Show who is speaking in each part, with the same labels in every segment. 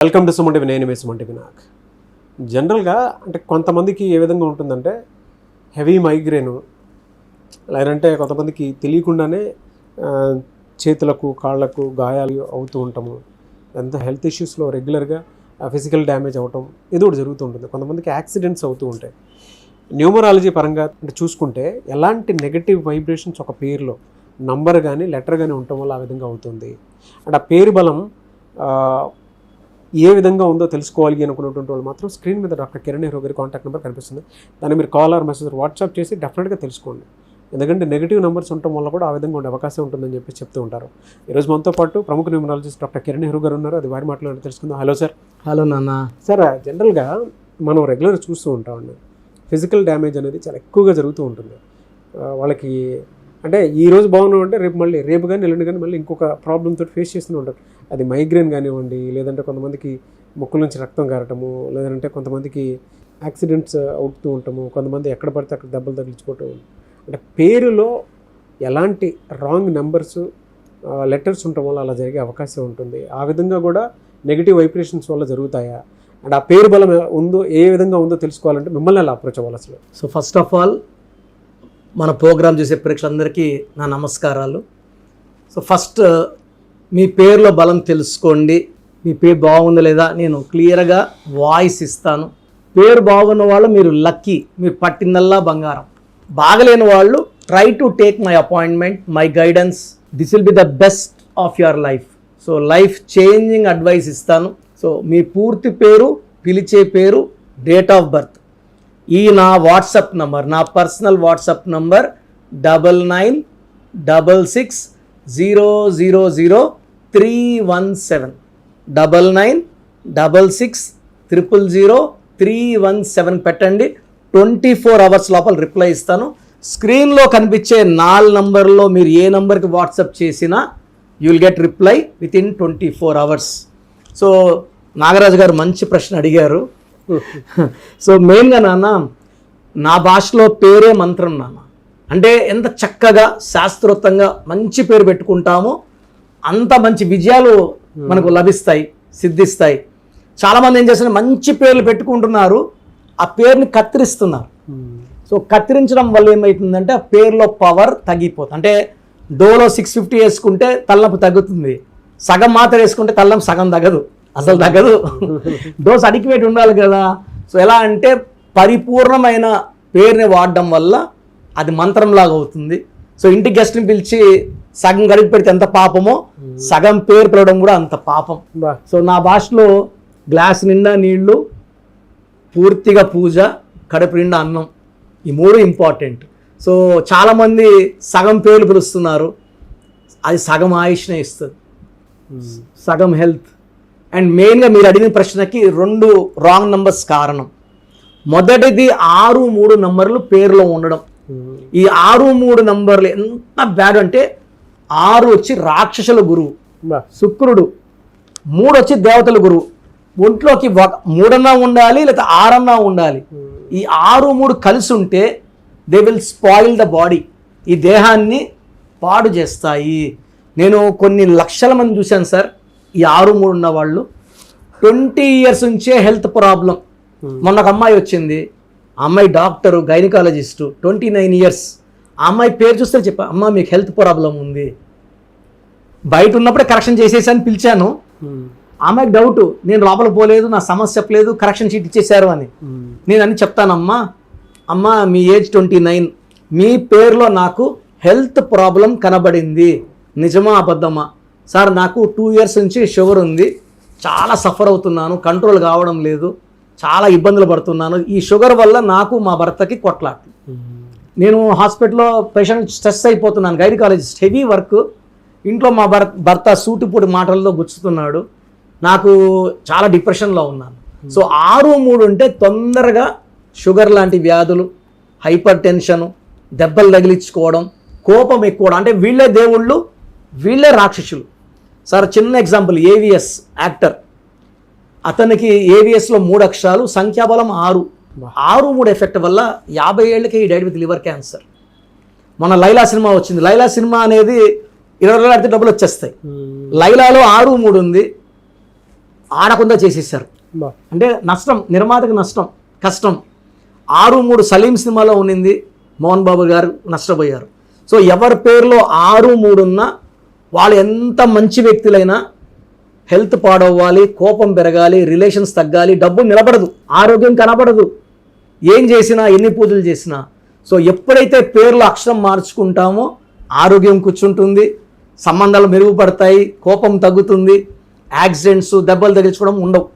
Speaker 1: Welcome to Suman TV. నేను మీ Suman TV. నాకు జనరల్గా అంటే కొంతమందికి ఏ విధంగా ఉంటుందంటే హెవీ మైగ్రేను, లేదంటే కొంతమందికి తెలియకుండానే చేతులకు కాళ్ళకు గాయాలు అవుతూ ఉంటాము. ఎంత హెల్త్ ఇష్యూస్లో రెగ్యులర్గా ఫిజికల్ డ్యామేజ్ అవ్వటం ఏదో ఒకటి జరుగుతూ ఉంటుంది. కొంతమందికి యాక్సిడెంట్స్ అవుతూ ఉంటాయి. న్యూమరాలజీ పరంగా అంటే చూసుకుంటే ఎలాంటి నెగటివ్ వైబ్రేషన్స్ ఒక పేరులో నంబర్ కానీ లెటర్ కానీ ఉండటం వల్ల ఆ విధంగా అవుతుంది. అంటే ఆ పేరు బలం ఏ విధంగా ఉందో తెలుసుకోవాలి అనుకున్నటువంటి వాళ్ళు మాత్రం స్క్రీన్ మీద డాక్టర్ కిరణ్ నెహ్రూ గారి కాంటాక్ట్ నెంబర్ కనిపిస్తుంది. దాన్ని మీరు కాల్ ఆర్ మెసేజ్ వాట్సాప్ చేసి డెఫినెట్గా తెలుసుకోండి. ఎందుకంటే నెగిటివ్ నెంబర్స్ ఉండటం వల్ల కూడా ఆ విధంగా ఉండే అవకాశం ఉంటుందని చెప్పి చెప్తూ ఉంటారు. ఈరోజు మనతో పాటు ప్రముఖ న్యూమరాలజిస్ట్ డాక్టర్ కిరణ్ నెహ్రూ గారు ఉన్నారు. అది వారి మాట్లాడి తెలుసుకుందాం. Hello sir.
Speaker 2: హలో నాన్న.
Speaker 1: సార్, జనరల్గా మనం రెగ్యులర్ చూస్తూ ఉంటామండి, ఫిజికల్ డ్యామేజ్ అనేది చాలా ఎక్కువగా జరుగుతూ ఉంటుంది. వాళ్ళకి అంటే ఈ రోజు బాగున్నాం అంటే రేపు కానీ ఎల్లుండి కానీ మళ్ళీ ఇంకొక ప్రాబ్లంతో ఫేస్ చేస్తూనే ఉంటారు. అది మైగ్రేన్ కానివ్వండి, లేదంటే కొంతమందికి ముక్కుల నుంచి రక్తం కారటము, లేదంటే కొంతమందికి యాక్సిడెంట్స్ అవుతూ ఉంటాము, కొంతమంది ఎక్కడ పడితే అక్కడ దెబ్బలు తగిలించుకోవటం. అంటే పేరులో ఎలాంటి రాంగ్ నెంబర్స్ లెటర్స్ ఉండటం వల్ల అలా జరిగే అవకాశం ఉంటుంది. ఆ విధంగా కూడా నెగిటివ్ వైబ్రేషన్స్ వల్ల జరుగుతాయా? అండ్ ఆ పేరు బలం ఉందో ఏ విధంగా ఉందో తెలుసుకోవాలంటే మిమ్మల్ని ఎలా అప్రోచ్ అవ్వాలి అసలు?
Speaker 2: సో ఫస్ట్ ఆఫ్ ఆల్ మన ప్రోగ్రామ్ చేసే ప్రేక్షకులందరికీ నా నమస్కారాలు. సో ఫస్ట్ మీ పేరులో బలం తెలుసుకోండి. మీ పేరు బాగుందా లేదా నేను క్లియర్గా వాయిస్ ఇస్తాను. పేరు బాగున్న వాళ్ళు మీరు లక్కీ, మీరు పట్టిందల్లా బంగారం. బాగలేని వాళ్ళు try to take my appointment, my guidance. This will be the best of your life. So life changing advice ఇస్తాను. సో మీ పూర్తి పేరు, పిలిచే పేరు, డేట్ ఆఫ్ బర్త్, ఈ నా వాట్సాప్ నంబర్, నా పర్సనల్ వాట్సాప్ నంబర్ 9966000317 9966000317 పెట్టండి. 24 hours లోపల రిప్లై ఇస్తాను. స్క్రీన్లో కనిపించే 4 నంబర్లో మీరు ఏ నంబర్కి వాట్సాప్ చేసినా you will get reply with in 24 hours. So Nagaraju గారు మంచి ప్రశ్న అడిగారు. సో మెయిన్గా నాన్న, నా భాషలో పేరే మంత్రం నాన్న. అంటే ఎంత చక్కగా శాస్త్రోక్తంగా మంచి పేరు పెట్టుకుంటామో అంత మంచి విజయాలు మనకు లభిస్తాయి, సిద్ధిస్తాయి. చాలామంది ఏం చేస్తున్నారు, మంచి పేర్లు పెట్టుకుంటున్నారు, ఆ పేరుని కత్తిరిస్తున్నారు. సో కత్తిరించడం వల్ల ఏమవుతుందంటే ఆ పేరులో పవర్ తగ్గిపోతుంది. అంటే డోలో 650 వేసుకుంటే తలనొప్పి తగ్గుతుంది, సగం మాత్రం వేసుకుంటే తలనొప్పి సగం తగ్గదు, అసలు తగ్గదు. డోస్ అడిక్వేట్ ఉండాలి కదా. సో ఎలా అంటే పరిపూర్ణమైన పేరుని వాడడం వల్ల అది మంత్రంలాగా అవుతుంది. సో ఇంటి గెస్ట్ని పిలిచి సగం గడిపి పెడితే ఎంత పాపమో, సగం పేరు పిలవడం కూడా అంత పాపం. సో నా భాషలో గ్లాస్ నిండా నీళ్లు, పూర్తిగా పూజ, కడుపు నిండా అన్నం, ఈ 3 ఇంపార్టెంట్. సో చాలామంది సగం పేర్లు పిలుస్తున్నారు, అది సగం ఆయుష్నే ఇస్తుంది, సగం హెల్త్. అండ్ మెయిన్గా మీరు అడిగిన ప్రశ్నకి 2 రాంగ్ నంబర్స్ కారణం. మొదటిది 6-3 నంబర్లు పేరులో ఉండడం. ఈ 6-3 నంబర్లు ఎంత బ్యాడ్ అంటే 6 వచ్చి రాక్షసుల గురువు శుక్రుడు, 3 వచ్చి దేవతల గురువు. ఒంట్లోకి 3 ఉండాలి లేదా 6 ఉండాలి. ఈ 6-3 కలిసి ఉంటే they will spoil the body, ఈ దేహాన్ని పాడు చేస్తాయి. నేను కొన్ని లక్షల మంది చూశాను సార్, ఈ 6-3 ఉన్న వాళ్ళు 20 years నుంచే హెల్త్ ప్రాబ్లం. మొన్న ఒక అమ్మాయి వచ్చింది, ఆ అమ్మాయి డాక్టరు, గైనకాలజిస్టు, 29 years. ఆ అమ్మాయి పేరు చూస్తే చెప్పా, అమ్మ మీకు హెల్త్ ప్రాబ్లం ఉంది. బయట ఉన్నప్పుడే కరెక్షన్ చేసేసాను, పిలిచాను. ఆ అమ్మాయికి డౌట్, నేను లోపల పోలేదు, నా సమస్య చెప్పలేదు, కరెక్షన్ షీట్ ఇచ్చేశారు అని. నేను అన్ని చెప్తానమ్మా, అమ్మ మీ ఏజ్ 29, మీ పేరులో నాకు హెల్త్ ప్రాబ్లం కనబడింది, నిజమా అబద్ధమా? సార్ నాకు 2 years నుంచి షుగర్ ఉంది, చాలా సఫర్ అవుతున్నాను, కంట్రోల్ కావడం లేదు, చాలా ఇబ్బందులు పడుతున్నాను, ఈ షుగర్ వల్ల నాకు మా భర్తకి కొట్లాట. నేను హాస్పిటల్లో పేషెంట్ స్ట్రెస్ అయిపోతున్నాను, గైనకాలజిస్ట్, హెవీ వర్క్, ఇంట్లో మా భర్త సూటిపూటి మాటల్లో గుచ్చుతున్నాడు, నాకు చాలా డిప్రెషన్లో ఉన్నాను. సో 6-3 ఉంటే తొందరగా షుగర్ లాంటి వ్యాధులు, హైపర్ టెన్షను, దెబ్బలు తగిలించుకోవడం, కోపం ఎక్కువ. అంటే వీళ్ళే దేవుళ్ళు, వీళ్ళే రాక్షసులు. సార్ చిన్న ఎగ్జాంపుల్, ఏవిఎస్ యాక్టర్, అతనికి ఏవిఎస్లో 3 అక్షరాలు, సంఖ్యాబలం 6. 6-3 ఎఫెక్ట్ వల్ల 50 ఏళ్ళకే ఈ డైడ్ విత్ లివర్ క్యాన్సర్. మన లైలా సినిమా వచ్చింది. లైలా సినిమా అనేది 20 రోజులు ఆడితే డబ్బులు వచ్చేస్తాయి. లైలాలో 6-3 ఉంది, ఆడకుండా చేసేసారు.
Speaker 1: బా.
Speaker 2: అంటే నష్టం, నిర్మాతకు నష్టం, కష్టం. 6-3 సలీం సినిమాలో ఉన్నింది, మోహన్ బాబు గారు నష్టపోయారు. సో ఎవరి పేరులో 6-3 ఉన్నా వాళ్ళు ఎంత మంచి వ్యక్తులైనా హెల్త్ పాడవ్వాలి, కోపం పెరగాలి, రిలేషన్స్ తగ్గాలి, డబ్బు నిలబడదు, ఆరోగ్యం కనబడదు, ఏం చేసినా ఎన్ని పూజలు చేసినా. సో ఎప్పుడైతే పేర్లు అక్షరం మార్చుకుంటామో ఆరోగ్యం కూర్చుంటుంది, సంబంధాలు మెరుగుపడతాయి, కోపం తగ్గుతుంది, యాక్సిడెంట్స్, దెబ్బలు తగిలించుకోవడం ఉండవు.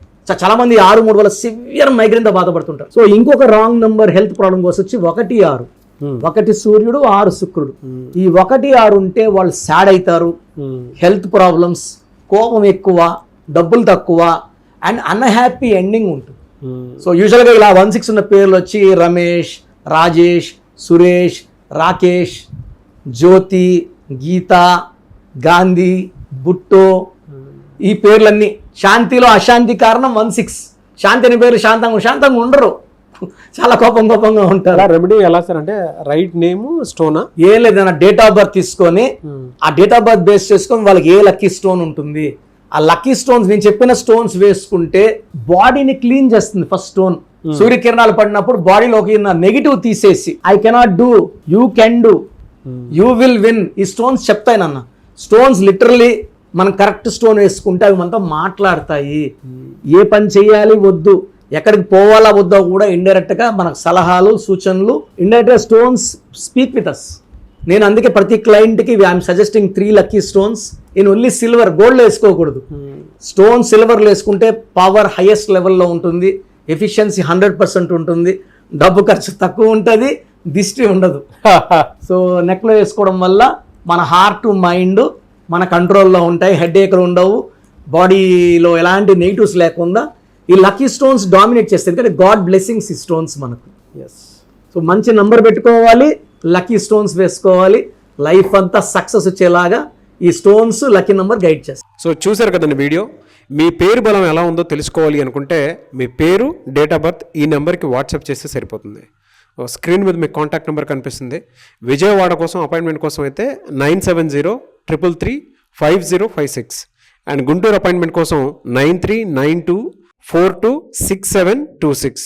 Speaker 2: చాలామంది 6-3 వల్ల సివియర్ మైగ్రేన్తో బాధపడుతుంటారు. సో ఇంకొక రాంగ్ నెంబర్ హెల్త్ ప్రాబ్లం కోసం వచ్చి 1-6. 1 సూర్యుడు, 6 శుక్రుడు. ఈ 1-6 ఉంటే వాళ్ళు సాడ్ అవుతారు, హెల్త్ ప్రాబ్లమ్స్, కోపం ఎక్కువ, డబ్బులు తక్కువ అండ్ అన్హ్యాపీ ఎండింగ్ ఉంటుంది. సో యూజువల్గా ఇలా 1-6 ఉన్న పేర్లు వచ్చి రమేష్, రాజేష్, సురేష్, రాకేష్, జ్యోతి, గీత, గాంధీ, బుట్టో, ఈ పేర్లన్నీ. శాంతిలో అశాంతి కారణం 1-6. శాంతి అనే పేరు శాంతంగా ఉండరు, చాలా కోపంగా ఉంటారు.
Speaker 1: రెమెడీ ఎలా సార్ అంటే రైట్ నేమ్ స్టోనా?
Speaker 2: ఏం లేదన్న, డేట్ ఆఫ్ బర్త్ తీసుకొని ఆ డేట్ ఆఫ్ బర్త్ బేస్ చేసుకొని వాళ్ళకి ఏ లక్కీ స్టోన్ ఉంటుంది, ఆ లక్కీ స్టోన్స్ నేను చెప్పిన స్టోన్స్ వేసుకుంటే బాడీని క్లీన్ చేస్తుంది. ఫస్ట్ స్టోన్ సూర్యకిరణాలు పడినప్పుడు బాడీలోకి నెగిటివ్ తీసేసి I cannot do, you can do, you will win, ఈ స్టోన్స్ చెప్తాయినన్న. స్టోన్స్ లిటరల్లీ మనం కరెక్ట్ స్టోన్ వేసుకుంటే అవి మనతో మాట్లాడతాయి. ఏ పని చేయాలి వద్దు, ఎక్కడికి పోవాలా వద్దో కూడా ఇండైరెక్ట్గా మనకు సలహాలు, సూచనలు, ఇండైరెక్ట్గా స్టోన్స్ స్పీక్ విత్ అస్. నేను అందుకే ప్రతి క్లయింట్కి I'm suggesting 3 lucky stones in only silver. గోల్డ్లో వేసుకోకూడదు. స్టోన్ సిల్వర్లో వేసుకుంటే పవర్ హైయెస్ట్ లెవెల్లో ఉంటుంది, ఎఫిషియన్సీ 100% ఉంటుంది, డబ్బు ఖర్చు తక్కువ ఉంటుంది, దిష్టి ఉండదు. సో నెక్లో వేసుకోవడం వల్ల మన హార్ట్, మైండ్ మన కంట్రోల్లో ఉంటాయి, హెడేక్లు ఉండవు, బాడీలో ఎలాంటి నెగిటివ్స్ లేకుండా ఈ లక్కీ స్టోన్స్ డామినేట్ చేస్తాయి. ఎందుకంటే గాడ్ బ్లెస్సింగ్స్ ఈ స్టోన్స్ మనకు. సో మంచి నంబర్ పెట్టుకోవాలి, లక్కీ స్టోన్స్ వేసుకోవాలి, లైఫ్ అంతా సక్సెస్ వచ్చేలాగా ఈ స్టోన్స్ లక్కీ నంబర్ గైడ్ చేస్తాయి.
Speaker 1: సో చూసారు కదండి వీడియో. మీ పేరు బలం ఎలా ఉందో తెలుసుకోవాలి అనుకుంటే మీ పేరు, డేట్ ఆఫ్ బర్త్ ఈ నెంబర్కి వాట్సాప్ చేస్తే సరిపోతుంది. స్క్రీన్ మీద మీకు కాంటాక్ట్ నెంబర్ కనిపిస్తుంది. విజయవాడ కోసం అపాయింట్మెంట్ కోసం అయితే 9703335056 అండ్ గుంటూరు అపాయింట్మెంట్ కోసం 9392426726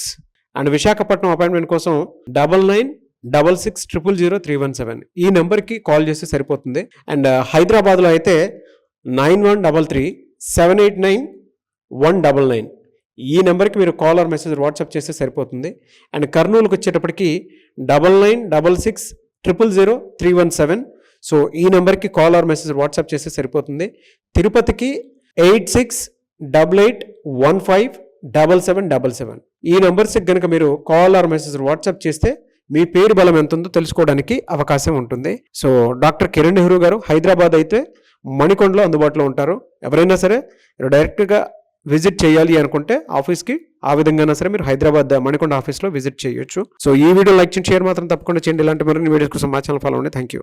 Speaker 1: అండ్ విశాఖపట్నం అపాయింట్మెంట్ కోసం 9966600317 ఈ నెంబర్కి కాల్ చేస్తే సరిపోతుంది. అండ్ హైదరాబాద్లో అయితే 9133789199 ఈ నెంబర్కి మీరు కాల్ ఆర్ మెసేజ్ వాట్సాప్ చేస్తే సరిపోతుంది. అండ్ కర్నూలుకి వచ్చేటప్పటికి 9966000317 సో ఈ నెంబర్కి కాల్ ఆర్ మెసేజ్ వాట్సాప్ చేస్తే సరిపోతుంది. తిరుపతికి 8688157777 ఈ నెంబర్స్కి కనుక మీరు కాల్ ఆర్ మెసేజ్ వాట్సాప్ చేస్తే మీ పేరు బలం ఎంత ఉందో తెలుసుకోవడానికి అవకాశం ఉంటుంది. సో డాక్టర్ కిరణ్ నెహ్రూ గారు హైదరాబాద్ అయితే మణికొండలో అందుబాటులో ఉంటారు. ఎవరైనా సరే డైరెక్ట్గా విజిట్ చేయాలి అనుకుంటే ఆఫీస్కి ఆ విధంగా సరే మీరు హైదరాబాద్ మణికొండ ఆఫీస్లో విజిట్ చేయొచ్చు. సో ఈ వీడియో లైక్ చేయండి, షేర్ మాత్రం తప్పకుండా చేయండి. ఇలాంటి మరిన్ని వీడియోస్ కోసం మా ఛానల్ ఫాలో అవ్వండి. Thank you.